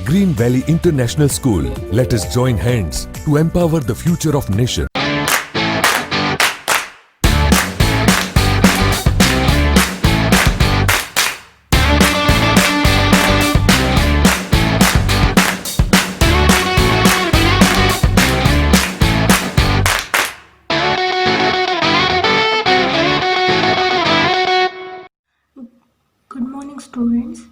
Green Valley International School. Let us join hands to empower the future of nation. Good morning students.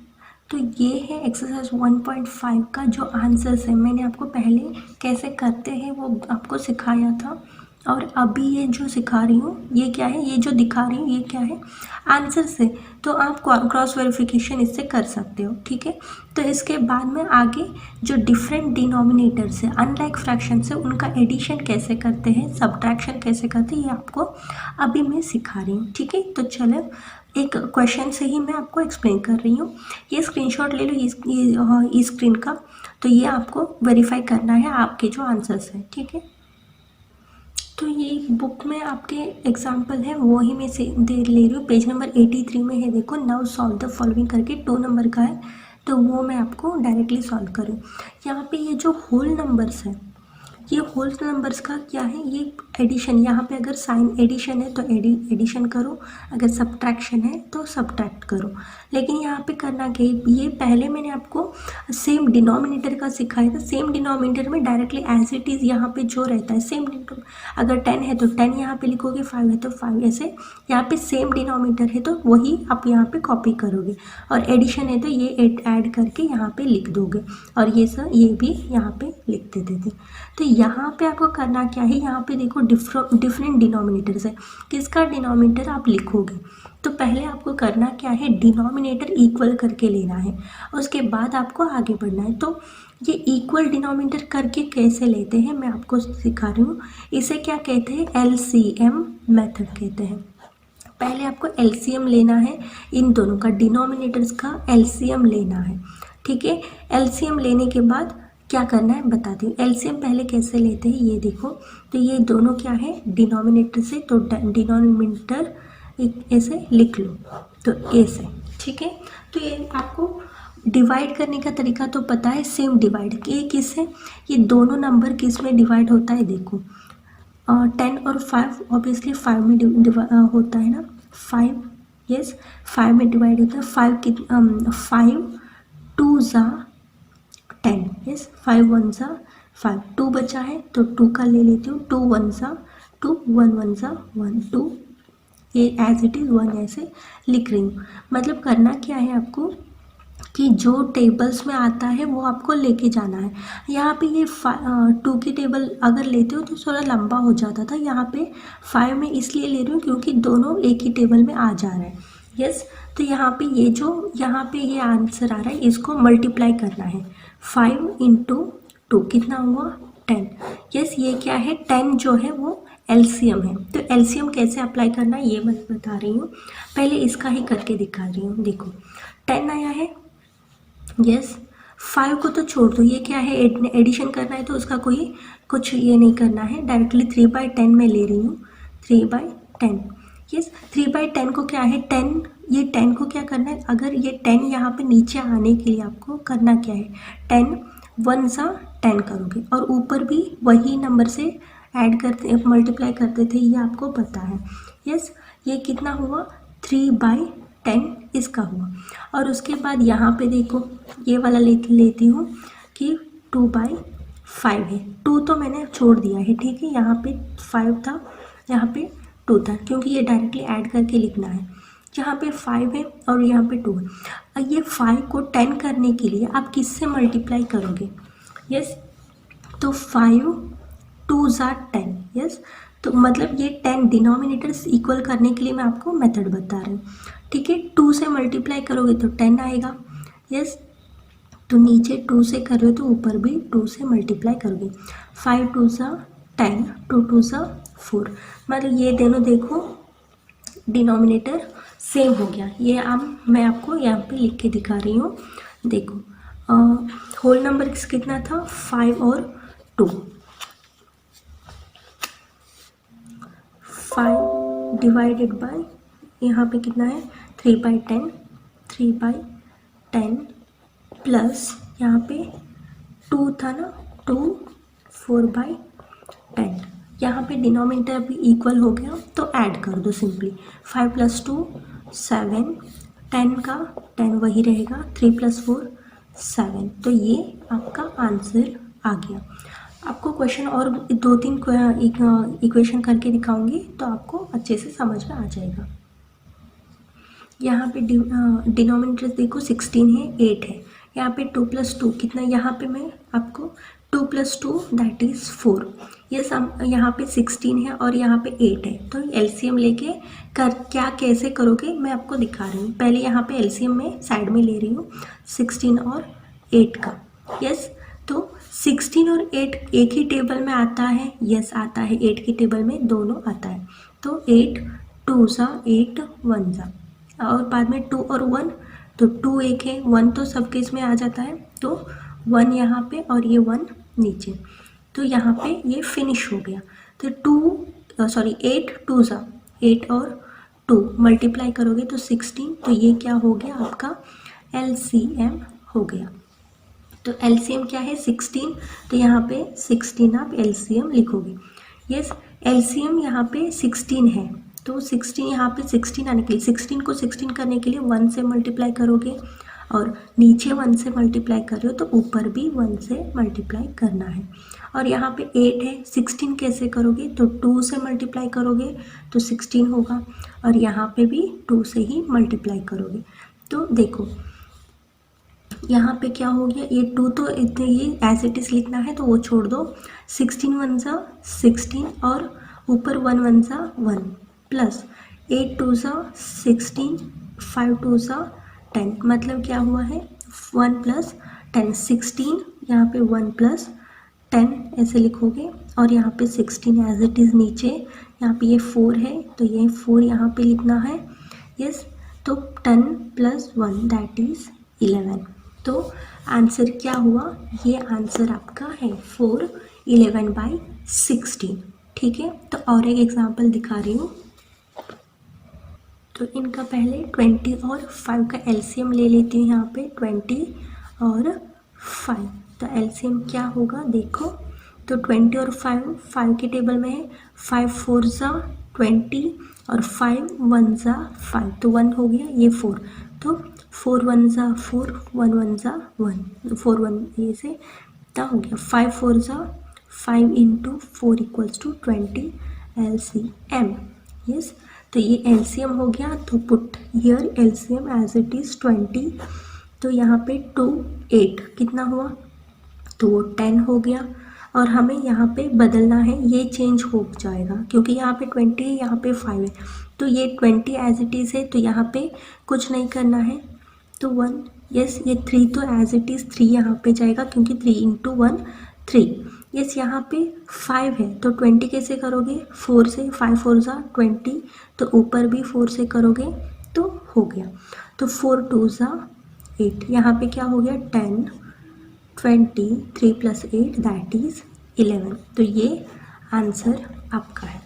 तो ये है exercise 1.5 का जो answers है। मैंने आपको पहले कैसे करते हैं वो आपको सिखाया था, और अभी ये जो सिखा रही हूँ ये क्या है, ये जो दिखा रही हूँ ये क्या है, आंसर्स है। तो आप क्रॉस वेरिफिकेशन इससे कर सकते हो, ठीक है। तो इसके बाद में आगे जो डिफरेंट डिनोमिनेटर्स है, अनलाइक फ्रैक्शन से उनका एडिशन कैसे करते हैं, सब्ट्रैक्शन कैसे करते हैं, ये आपको अभी मैं सिखा रही हूँ, ठीक है। तो चलो एक क्वेश्चन से ही मैं आपको एक्सप्लेन कर रही हूँ। ये स्क्रीनशॉट ले लो इस स्क्रीन का। तो ये आपको वेरीफाई करना है आपके जो आंसर्स हैं, ठीक है। तो ये बुक में आपके एग्जाम्पल है वो ही मैं से दे ले रही हूँ। पेज नंबर 83 में है, देखो नाउ सॉल्व द फॉलोइंग करके 2 नंबर का है, तो वो मैं आपको डायरेक्टली सॉल्व करूँ। यहाँ पे ये जो होल नंबर्स है, ये होल नंबर्स का क्या है, ये एडिशन। यहाँ पे अगर साइन एडिशन है तो एडिशन करो, अगर सब्ट्रैक्शन है तो सब्ट्रैक्ट करो। लेकिन यहाँ पे करना क्या है, ये पहले मैंने आपको सेम डिनोमिनेटर का सिखाया था। सेम डिनोमिनेटर में डायरेक्टली एज इट इज़ यहाँ पे जो रहता है सेम, अगर 10 है तो 10 यहाँ पे लिखोगे, 5 है तो 5, ऐसे यहाँ पे सेम डिनोमिनेटर है तो वही आप यहाँ पे कॉपी करोगे, और एडिशन है तो ये ऐड करके यहाँ पे लिख दोगे, और ये सर ये भी यहाँ पे लिख देते थे। तो यहाँ पे आपको करना क्या है, यहाँ पे देखो डिफरेंट डिनोमिनेटर्स है, किसका डिनोमिनेटर आप लिखोगे। तो पहले आपको करना क्या है, डिनोमिनेटर इक्वल करके लेना है, उसके बाद आपको आगे बढ़ना है। तो ये इक्वल डिनोमिनेटर करके कैसे लेते हैं मैं आपको सिखा रही हूँ। इसे क्या कहते हैं, एलसीएम मेथड कहते हैं। पहले आपको एलसीएम लेना है, इन दोनों का डिनोमिनेटर्स का एलसीएम लेना है, ठीक है। एलसीएम लेने के बाद क्या करना है बताती हूँ। एलसीएम पहले कैसे लेते हैं ये देखो। तो ये दोनों क्या है, डिनोमिनेटर से, तो डिनोमिनेटर ऐसे लिख लो, तो ऐसे, ठीक है। तो ये आपको डिवाइड करने का तरीका तो पता है, सेम डिवाइड। ये किससे, ये दोनों नंबर किस में डिवाइड होता है देखो, 10 और 5 ऑब्वियसली 5 में होता है ना, 5, यस 5 में डिवाइड होता है। 5 2 ज़ा 10, यस 5 1 ज़ा 5, 2 बचा है तो 2 का ले लेती हूँ, 2 1 ज़ा 2, 1 1 ज़ा 1, 2, ये एज इट इज़ 1 ऐसे लिख रही हूँ। मतलब करना क्या है आपको कि जो टेबल्स में आता है वो आपको लेके जाना है। यहाँ पे ये 2 की टेबल अगर लेते हो तो थोड़ा लंबा हो जाता था, यहाँ पे 5 में इसलिए ले रही हूँ क्योंकि दोनों एक ही टेबल में आ जा रहे हैं, यस। तो यहाँ पे ये जो यहाँ पे ये आंसर आ रहा है इसको मल्टीप्लाई करना है, 5 × 2 कितना हुआ 10, यस। ये क्या है, 10 जो है वो एलसीएम है। तो एलसीएम कैसे अप्लाई करना है ये मैं बता रही हूँ, पहले इसका ही करके दिखा रही हूँ। देखो 10 आया है, यस 5 को तो छोड़ दो, ये क्या है एडिशन करना है तो उसका कोई कुछ ये नहीं करना है, डायरेक्टली 3/10 में ले रही हूँ, 3/10, यस। 3/10 को क्या है, 10, ये 10 को क्या करना है, अगर ये 10 यहाँ पे नीचे आने के लिए आपको करना क्या है, 10 1 ज़ा 10 करोगे, और ऊपर भी वही नंबर से ऐड करते मल्टीप्लाई करते थे, ये आपको पता है, यस। ये कितना हुआ 3/10 इसका हुआ। और उसके बाद यहाँ पे देखो ये वाला लेती हूँ कि 2/5 है, 2 तो मैंने छोड़ दिया है, ठीक है। यहाँ पे 5 था, यहाँ पे 2 था, क्योंकि ये डायरेक्टली ऐड करके लिखना है। यहाँ पे 5 है और यहाँ पे 2 है। अब ये 5 को 10 करने के लिए आप किससे मल्टीप्लाई करोगे, यस। तो 5 2 ज़ा 10, यस। तो मतलब ये 10 डिनोमिनेटर्स इक्वल करने के लिए मैं आपको मेथड बता रही हूँ, ठीक है। 2 से मल्टीप्लाई करोगे तो 10 आएगा, यस। तो नीचे 2 से कर रहे हो तो ऊपर भी 2 से मल्टीप्लाई करोगे, 5 2 ज़ा 10, 2 2 ज़ा 4, मतलब ये दोनों देखो डिनोमिनेटर सेम हो गया। ये अब मैं आपको यहाँ पे लिख के दिखा रही हूँ, देखो होल नंबर कितना था, 5 और 2, 5 डिवाइडेड बाय यहाँ पे कितना है 3/10 प्लस यहाँ पे 2 था ना, 2 4/10। यहाँ पे डिनोमिनेटर भी इक्वल हो गया तो ऐड कर दो सिंपली। 5 + 2 7, 10 का 10 वही रहेगा, 3 + 4 7। तो ये आपका आंसर आ गया। आपको क्वेश्चन और 2-3 इक्वेशन करके दिखाऊंगी तो आपको अच्छे से समझ में आ जाएगा। यहाँ पे डिनोमिनेटर देखो 16 है, 8 है। यहाँ पे 2 + 2 कितना, यहाँ पे मैं आपको 2 + 2 दैट इज़ 4। ये सम यहाँ पे 16 है और यहाँ पे 8 है, तो एलसीएम लेके क्या कैसे करोगे मैं आपको दिखा रही हूँ। पहले यहाँ पे एलसीएम में साइड में ले रही हूँ 16 और 8 का। यस, तो 16 और 8 एक ही टेबल में आता है। यस आता है, 8 की टेबल में दोनों आता है। तो 8 2 सा 8 1 सा, और बाद में 2 और 1, तो 2 एक है, 1 तो सबके इसमें आ जाता है, तो 1 यहाँ पे और ये 1 नीचे। तो यहाँ पे ये फिनिश हो गया। तो 8 2 सा 8 और 2 मल्टीप्लाई करोगे तो 16। तो ये क्या हो गया आपका एलसीएम हो गया। तो एलसीएम क्या है 16, तो यहाँ पे 16 आप एलसीएम लिखोगे। यस, एलसीएम यहाँ पे 16 है, तो 16 यहाँ पे 16 आने के लिए 16 को 16 करने के लिए 1 से मल्टीप्लाई करोगे, और नीचे 1 से मल्टीप्लाई कर रहे हो तो ऊपर भी 1 से मल्टीप्लाई करना है। और यहाँ पे 8 है, 16 कैसे करोगे, तो 2 से मल्टीप्लाई करोगे तो 16 होगा, और यहाँ पे भी 2 से ही मल्टीप्लाई करोगे। तो देखो यहाँ पे क्या हो गया, ये 2 तो इतने ये एज इट इज़ लिखना है तो वो छोड़ दो। 16 1 सा 16 और ऊपर 1 1 सा 1 प्लस 8 2 सा 16, 5 2 सा 10, मतलब क्या हुआ है 1 + 10। 16 यहाँ पे 1 + 10 ऐसे लिखोगे, और यहाँ पे 16 एज इट इज़ नीचे। यहाँ पे ये 4 है तो ये 4 यहाँ पे लिखना है। यस, तो 10 + 1 दैट इज़ 11। तो आंसर क्या हुआ, ये आंसर आपका है 4 11/16। ठीक है, तो और एक एग्जांपल दिखा रही हूँ। तो इनका पहले 20 और 5 का एलसीएम ले लेती हूँ। यहाँ पे 20 और 5, तो एलसीएम क्या होगा देखो। तो 20 और 5 के टेबल में है, 5 4 सा 20 और 5 1 सा 5, तो 1 हो गया, ये 4, तो 4 1 सा 4 1 1 सा 1, 4 1 ये से तो हो गया। 5 4 सा 5 × 4 = 20 एलसीएम। यस, तो ये एलसीएम हो गया। तो put here LCM as it is 20। तो यहाँ पे 2 8 कितना हुआ, तो वो 10 हो गया, और हमें यहाँ पे बदलना है, ये चेंज हो जाएगा क्योंकि यहाँ पे 20 है, यहाँ पे 5 है, तो ये 20 एज इट इज़ है, तो यहाँ पे कुछ नहीं करना है, तो 1। यस, ये 3 तो एज इट इज़ 3 यहाँ पे जाएगा क्योंकि 3 × 1 3। यस, यहाँ पे 5 है, तो 20 कैसे करोगे, 4 से, 5 4 सा 20, तो ऊपर भी 4 से करोगे तो हो गया। तो 4 2 सा 8, यहाँ पे क्या हो गया 10 20 3 + 8 दैट इज़ 11। तो ये आंसर आपका है।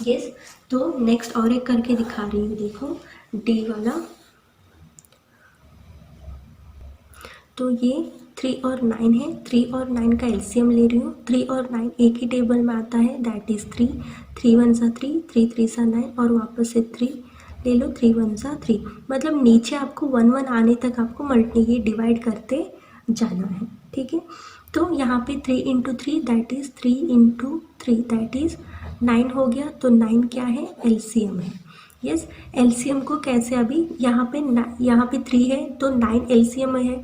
यस, तो नेक्स्ट और एक करके दिखा रही हूँ, देखो डी वाला। तो ये 3 और 9 है, 3 और 9 का एलसीएम ले रही हूँ। 3 और 9 एक ही टेबल में आता है दैट इज़ 3, 3 1 सा 3, 3 3 सा 9, और वापस से 3 ले लो, 3 1 सा 3, मतलब नीचे आपको 1 1 आने तक आपको ये डिवाइड करते जाना है। ठीक है, तो यहाँ पे 3 × 3 दैट इज़ 3 × 3 दैट इज़ 9 हो गया। तो 9 क्या है, एलसीएम है। यस, एलसीएम को कैसे, अभी यहाँ पे 3 है तो 9 एलसीएम है,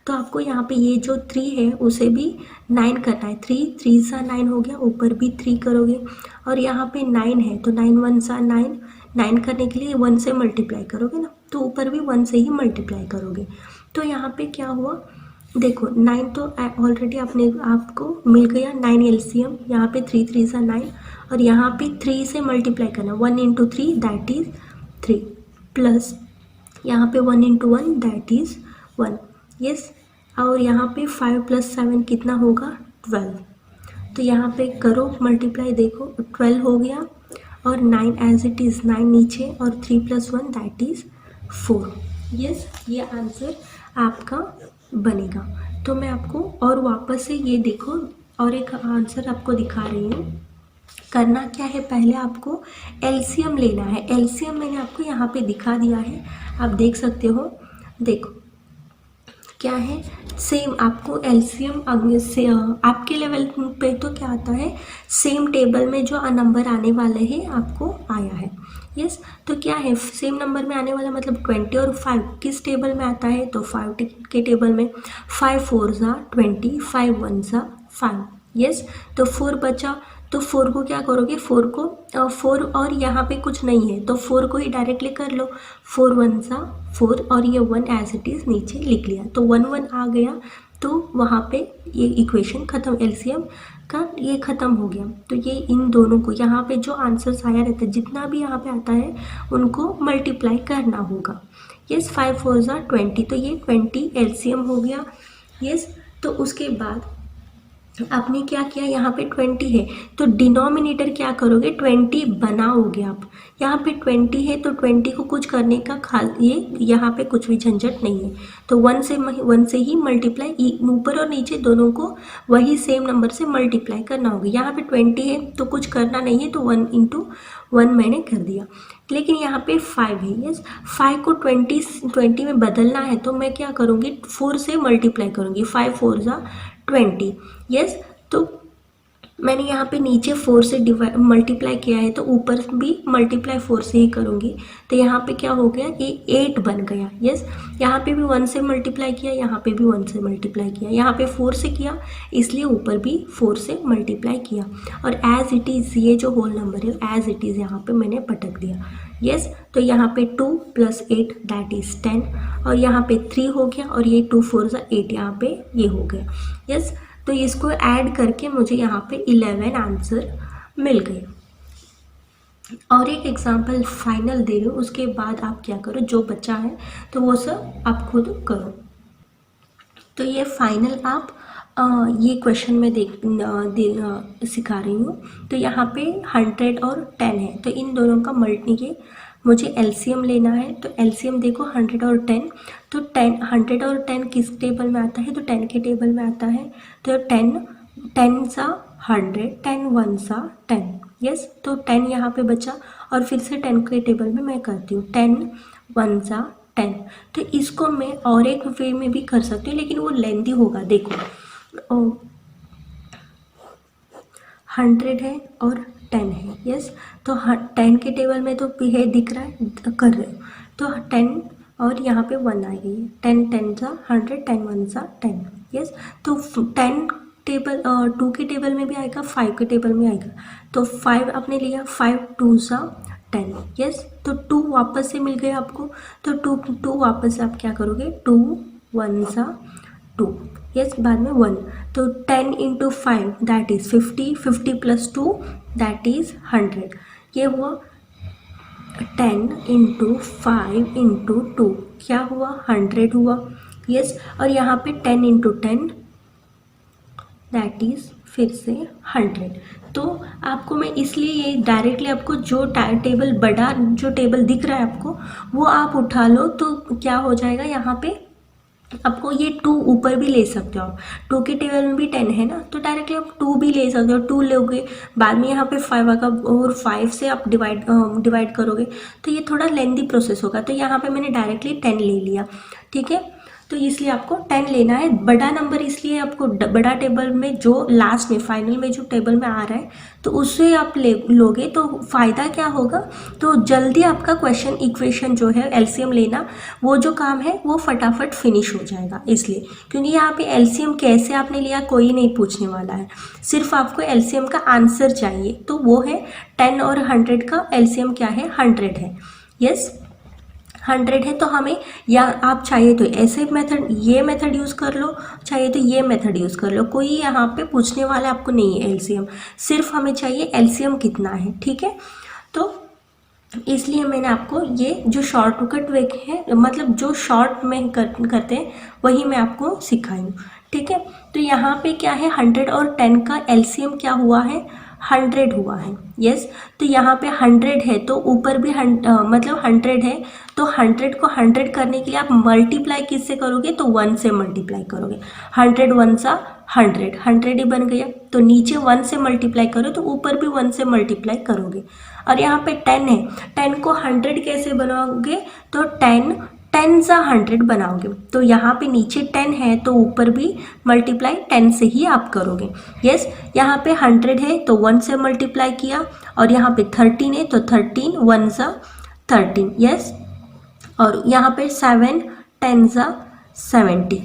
तो आपको यहाँ पे ये जो 3 है उसे भी 9 करना है। 3 3 सा 9 हो गया, ऊपर भी 3 करोगे, और यहाँ पे 9 है तो 9 1 सा 9, 9 करने के लिए 1 से मल्टीप्लाई करोगे ना, तो ऊपर भी 1 से ही मल्टीप्लाई करोगे। तो यहाँ पे क्या हुआ देखो, 9 तो ऑलरेडी अपने आपको मिल गया 9 एलसीएम। यहाँ पे 3 3 सा 9, और यहाँ पे 3 से मल्टीप्लाई करना, 1 × 3 दैट इज़ 3, प्लस यहाँ पे 1 × 1 दैट इज़ 1। यस, और यहाँ पे 5 + 7 कितना होगा 12, तो यहाँ पे करो मल्टीप्लाई, देखो 12 हो गया, और 9 एज इट इज़ 9 नीचे, और 3 + 1 दैट इज़ 4। यस, ये आंसर आपका बनेगा। तो मैं आपको और वापस से ये देखो और एक आंसर आपको दिखा रही हूँ। करना क्या है, पहले आपको एलसीएम लेना है। एलसीएम मैंने आपको यहाँ पे दिखा दिया है, आप देख सकते हो। देखो क्या है, सेम आपको एलसीएम अगले से आपके लेवल पे तो क्या आता है, सेम टेबल में जो नंबर आने वाले हैं आपको आया है। यस, तो क्या है सेम नंबर में आने वाला मतलब 20 और 5 किस टेबल में आता है, तो 5 के टेबल में। 5 4 ज़ा 20, 5 1 ज़ा 5। यस, तो 4 बचा, तो 4 को क्या करोगे, 4 को 4 और यहाँ पे कुछ नहीं है तो 4 को ही डायरेक्टली कर लो। 4 1 सा 4 और ये 1 एज इट इज़ नीचे लिख लिया, तो 1 1 आ गया, तो वहाँ पे ये इक्वेशन ख़त्म, एलसीएम का ये ख़त्म हो गया। तो ये इन दोनों को यहाँ पे जो आंसर्स आया रहता है, जितना भी यहाँ पे आता है उनको मल्टीप्लाई करना होगा। यस, 5 4 ज़ा 20, तो ये 20 एलसीएम हो गया। यस, तो उसके बाद आपने क्या किया, यहाँ पे 20 है तो डिनोमिनेटर क्या करोगे, 20 बनाओगे आप। यहाँ पे 20 है तो 20 को कुछ करने का ये यहाँ पे कुछ भी झंझट नहीं है, तो 1 से ही मल्टीप्लाई, ऊपर और नीचे दोनों को वही सेम नंबर से मल्टीप्लाई करना होगा। यहाँ पे 20 है तो कुछ करना नहीं है, तो 1 × 1 मैंने कर दिया। लेकिन यहाँ पे 5 है। यस, 5 को 20 में बदलना है तो मैं क्या करूँगी, 4 से मल्टीप्लाई करूँगी। 5 4 ज़ा 20। यस, तो मैंने यहाँ पे नीचे 4 से मल्टीप्लाई किया है तो ऊपर भी मल्टीप्लाई 4 से ही करूँगी, तो यहाँ पे क्या हो गया, ये 8 बन गया। यस, यहाँ पे भी 1 से मल्टीप्लाई किया, यहाँ पे भी 1 से मल्टीप्लाई किया, यहाँ पे 4 से किया इसलिए ऊपर भी 4 से मल्टीप्लाई किया, और एज इट इज़ ये जो होल नंबर है एज इट इज़ यहाँ पे मैंने पटक दिया। यस, तो यहाँ पे 2 + 8 दैट इज़ 10, और यहाँ पे 3 हो गया, और ये 2 4 ज़ा 8 यहाँ पे ये हो गया। यस, तो इसको ऐड करके मुझे यहाँ पे 11 आंसर मिल गए। और एक एग्जांपल फाइनल दे रही हूँ, उसके बाद आप क्या करो, जो बचा है तो वो सब आप खुद करो। तो ये फाइनल आप ये क्वेश्चन में सिखा रही हूँ। तो यहाँ पे 100 और 10 है, तो इन दोनों का ये मुझे एलसीएम लेना है। तो एलसीएम देखो 100 और 10, तो 100 और 10 किस टेबल में आता है, तो 10 के टेबल में आता है। तो 10 सा 100, 10 1 सा 10। यस, तो 10 यहाँ पे बचा, और फिर से 10 के टेबल में मैं करती हूँ 10 1 सा 10। तो इसको मैं और एक वे में भी कर सकती हूँ, लेकिन वो लेंथी होगा। देखो 100 है और 10 है। यस, तो 10 के टेबल में तो है दिख रहा है, कर रहे हो, तो 10 और यहाँ पे 1 आ गई है। 10 10 सा 100, 10 1 सा 10। यस, तो 10 टेबल 2 के टेबल में भी आएगा, 5 के टेबल में आएगा, तो 5 आपने लिया, 5 2 सा 10। यस, तो 2 वापस से मिल गए आपको, तो 2 वापस से आप क्या करोगे, 2 1 सा 2। यस, बाद में 1, तो 10 × 5 दैट इज़ 50, 50 + 2 दैट इज़ 100। ये हुआ 10 × 5 × 2 क्या हुआ, 100 हुआ। यस, और यहाँ पे 10 × 10 दैट इज़ फिर से 100। तो आपको मैं इसलिए ये डायरेक्टली आपको जो टेबल बड़ा जो टेबल दिख रहा है आपको वो आप उठा लो, तो क्या हो जाएगा, यहाँ पे आपको ये 2 ऊपर भी ले सकते हो आप। 2 के टेबल में भी 10 है ना, तो डायरेक्टली आप 2 भी ले सकते हो, 2 लोगे, बाद में यहाँ पे 5 आएगा और 5 से आप डिवाइड करोगे, तो ये थोड़ा लेंदी प्रोसेस होगा। तो यहाँ पे मैंने डायरेक्टली 10 ले लिया, ठीक है। तो इसलिए आपको 10 लेना है, बड़ा नंबर इसलिए आपको बड़ा टेबल में जो लास्ट में फाइनल में जो टेबल में आ रहा है तो उससे आप लोगे तो फ़ायदा क्या होगा, तो जल्दी आपका क्वेश्चन इक्वेशन जो है एलसीएम लेना वो जो काम है वो फटाफट फिनिश हो जाएगा। इसलिए क्योंकि यहाँ पे एलसीएम कैसे आपने लिया कोई नहीं पूछने वाला है, सिर्फ आपको एलसीएम का आंसर चाहिए, तो वो है 10 और 100 का एलसीएम क्या है, 100 है। यस, 100 है, तो हमें या आप चाहिए तो ऐसे मेथड ये मेथड यूज़ कर लो, चाहिए तो ये मेथड यूज़ कर लो, कोई यहाँ पे पूछने वाला आपको नहीं है एलसीएम, सिर्फ हमें चाहिए एलसीएम कितना है, ठीक है। तो इसलिए मैंने आपको ये जो शॉर्टकट वे है, मतलब जो शॉर्ट में करते हैं वही मैं आपको सिखाई हूँ, ठीक है। तो यहाँ पे क्या है, 100 और 10 का एलसीएम क्या हुआ है, 100 हुआ है। यस, तो यहाँ पे 100 है तो ऊपर भी मतलब 100 है, तो 100 को 100 करने के लिए आप मल्टीप्लाई किससे करोगे, तो 1 से मल्टीप्लाई करोगे। 100 1 सा 100, 100 ही बन गया। तो नीचे 1 से मल्टीप्लाई करो तो ऊपर भी 1 से मल्टीप्लाई करोगे। और यहाँ पे 10 है, 10 को 100 कैसे बनाओगे, तो 10 सा 100 बनाओगे। तो यहाँ पे नीचे 10 है तो ऊपर भी मल्टीप्लाई 10 से ही आप करोगे। यस, यहाँ पे 100 है तो 1 से मल्टीप्लाई किया, और यहाँ पे 13 है तो 13 1 सा 13। यस, और यहाँ पे 7 10 सा 70।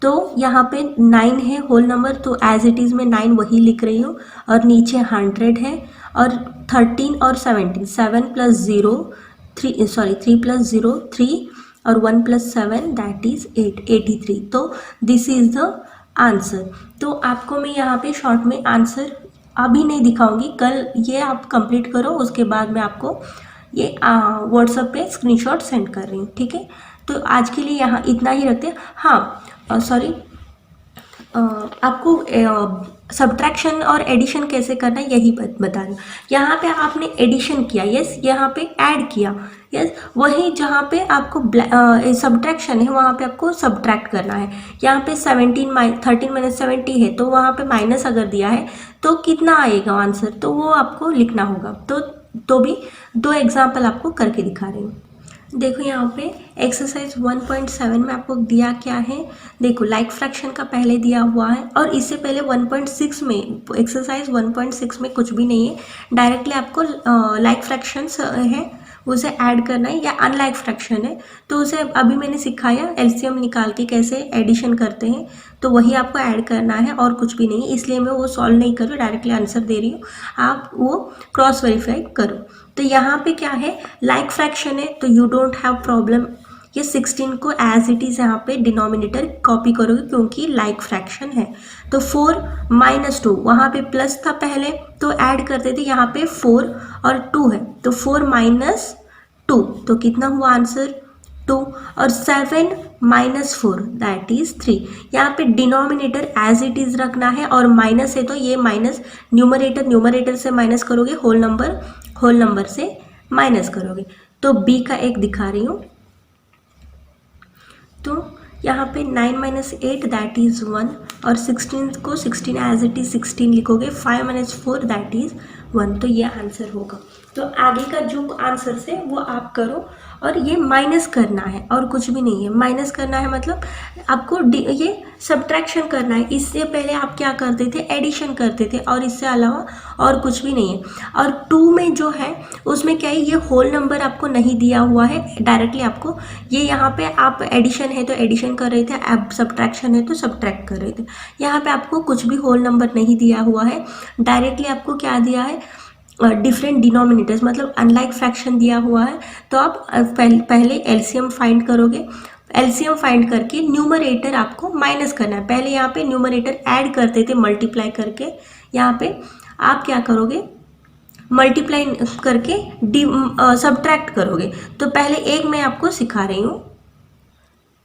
तो यहाँ पे 9 है होल नंबर, तो एज इट इज़ मैं 9 वही लिख रही हूँ, और नीचे 100 है, और 13 और 17, 7 + 0 3 + 0 3, और 1 + 7 दैट इज़ 8, 83। तो दिस इज़ द आंसर। तो आपको मैं यहाँ पे शॉर्ट में आंसर अभी नहीं दिखाऊंगी, कल ये आप कंप्लीट करो, उसके बाद मैं आपको ये व्हाट्सएप पे स्क्रीनशॉट सेंड कर रही हूँ। ठीक है, तो आज के लिए यहाँ इतना ही रखते हैं। हाँ सॉरी, आपको सब्ट्रैक्शन और एडिशन कैसे करना है यही बता रही हूँ। यहाँ पे आपने एडिशन किया, यस, यहाँ पे ऐड किया, यस, वही जहाँ पे आपको सब्ट्रैक्शन है वहाँ पे आपको सब्ट्रैक्ट करना है। यहाँ पे 13 - 70 है, तो वहाँ पे माइनस अगर दिया है तो कितना आएगा आंसर, तो वो आपको लिखना होगा। तो भी 2 एग्जाम्पल आपको करके दिखा रही हूँ। देखो यहाँ पे एक्सरसाइज 1.7 में आपको दिया क्या है, देखो लाइक फ्रैक्शन का पहले दिया हुआ है, और इससे पहले 1.6 में, एक्सरसाइज 1.6 में कुछ भी नहीं है, डायरेक्टली आपको लाइक फ्रैक्शंस है उसे ऐड करना है, या अनलाइक फ्रैक्शन है तो उसे अभी मैंने सिखाया एलसीएम निकाल के कैसे एडिशन करते हैं, तो वही आपको ऐड करना है और कुछ भी नहीं, इसलिए मैं वो सॉल्व नहीं कर रही हूँ, डायरेक्टली आंसर दे रही हूँ, आप वो क्रॉस वेरीफाई करो। तो यहाँ पे क्या है, लाइक फ्रैक्शन है तो यू डोंट हैव प्रॉब्लम, ये 16 को एज इट इज़ यहाँ पे डिनोमिनेटर कॉपी करोगे क्योंकि लाइक फ्रैक्शन है। तो 4 - 2, वहाँ पे प्लस था पहले तो ऐड करते थे, यहाँ पे 4 और 2 है तो 4 - 2, तो कितना हुआ आंसर 2, और 7 - 4 दैट इज 3। यहाँ पे डिनोमिनेटर एज इट इज रखना है, और माइनस है तो ये माइनस न्यूमरेटर से माइनस करोगे, होल नंबर से माइनस करोगे। तो बी का एक दिखा रही हूँ, तो यहाँ पे 9 - 8 दैट इज़ 1, और 16 को 16 एज इट इज़ 16 लिखोगे, 5 - 4 दैट इज़ 1, तो ये आंसर होगा। तो आगे का जो आंसर से वो आप करो, और ये माइनस करना है और कुछ भी नहीं है। माइनस करना है मतलब आपको ये सब्ट्रैक्शन करना है, इससे पहले आप क्या करते थे, एडिशन करते थे, और इससे अलावा और कुछ भी नहीं है। और 2 में जो है उसमें क्या है, ये होल नंबर आपको नहीं दिया हुआ है, डायरेक्टली आपको ये यहाँ पे आप एडिशन है तो एडिशन कर रहे थे, अब सब्ट्रैक्शन है तो सब्ट्रैक्ट कर रहे थे। यहाँ पे आपको कुछ भी होल नंबर नहीं दिया हुआ है, डायरेक्टली आपको क्या दिया है, डिफरेंट डिनोमिनेटर्स, मतलब अनलाइक फ्रैक्शन दिया हुआ है। तो आप पहले एलसीएम फाइंड करोगे, एलसीएम फाइंड करके न्यूमरेटर आपको माइनस करना है। पहले यहाँ पे न्यूमरेटर ऐड करते थे मल्टीप्लाई करके, यहाँ पे आप क्या करोगे, मल्टीप्लाई करके सब्ट्रैक्ट करोगे। तो पहले एक मैं आपको सिखा रही हूँ,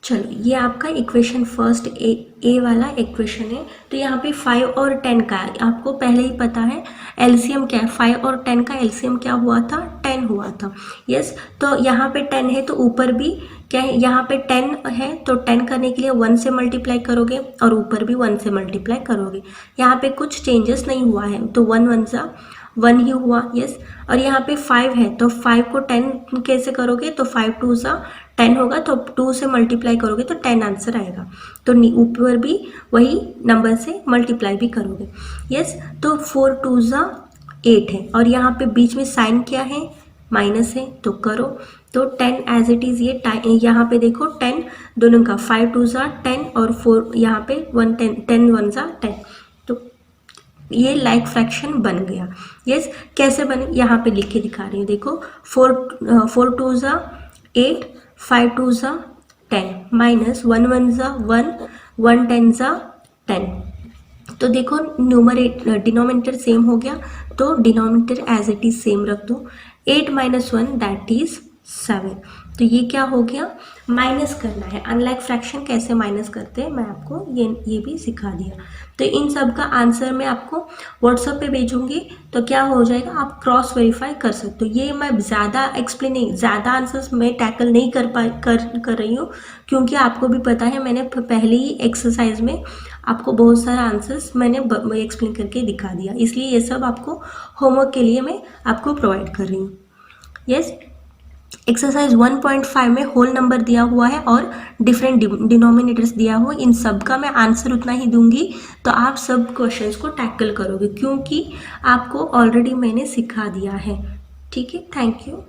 चलो ये आपका इक्वेशन फर्स्ट ए वाला इक्वेशन है। तो यहाँ पे 5 और 10 का आपको पहले ही पता है एलसीएम क्या है, 5 और 10 का एलसीएम क्या हुआ था, 10 हुआ था। यस, तो यहाँ पे 10 है तो ऊपर भी क्या है, यहाँ पे 10 है तो 10 करने के लिए 1 से मल्टीप्लाई करोगे, और ऊपर भी 1 से मल्टीप्लाई करोगे। यहाँ पे कुछ चेंजेस नहीं हुआ है, तो 1 1 सा 1 ही हुआ। यस, और यहाँ पे 5 है तो 5 को 10 कैसे करोगे, तो 5 2 सा 10 होगा, तो 2 से मल्टीप्लाई करोगे तो 10 आंसर आएगा। तो ऊपर भी वही नंबर से मल्टीप्लाई भी करोगे। यस, तो 4 2 सा 8 है, और यहाँ पे बीच में साइन क्या है, माइनस है, तो करो। तो 10 एज इट इज़, ये यहाँ पे देखो 10 दोनों का, 5 2 सा 10 और 4 यहाँ पे 1 10 1 सा 10, तो ये लाइक फ्रैक्शन बन गया। यस, कैसे बने यहाँ पे लिख के दिखा रही हूँ, देखो 4 2 सा 8, 5 2 सा 10, माइनस 1 1 सा 1, 1 10 सा 10। तो देखो डिनोमिनेटर सेम हो गया, तो denominator as it is same रख दो। 8 - 1 दैट इज 7। तो ये क्या हो गया, माइनस करना है। अनलाइक फ्रैक्शन कैसे माइनस करते हैं मैं आपको ये भी सिखा दिया। तो इन सब का आंसर मैं आपको व्हाट्सएप पे भेजूंगी, तो क्या हो जाएगा, आप क्रॉस वेरीफाई कर सकते हो। ये मैं ज़्यादा ज़्यादा आंसर्स मैं टैकल नहीं कर रही हूँ, क्योंकि आपको भी पता है मैंने पहले ही एक्सरसाइज में आपको बहुत सारा आंसर्स मैंने एक्सप्लेन करके दिखा दिया, इसलिए ये सब आपको होमवर्क के लिए मैं आपको प्रोवाइड कर रही हूँ। यस, एक्सरसाइज 1.5 में होल नंबर दिया हुआ है और डिफरेंट डिनोमिनेटर्स दिया हुआ, इन सब का मैं आंसर उतना ही दूंगी, तो आप सब क्वेश्चंस को टैकल करोगे, क्योंकि आपको ऑलरेडी मैंने सिखा दिया है। ठीक है, थैंक यू।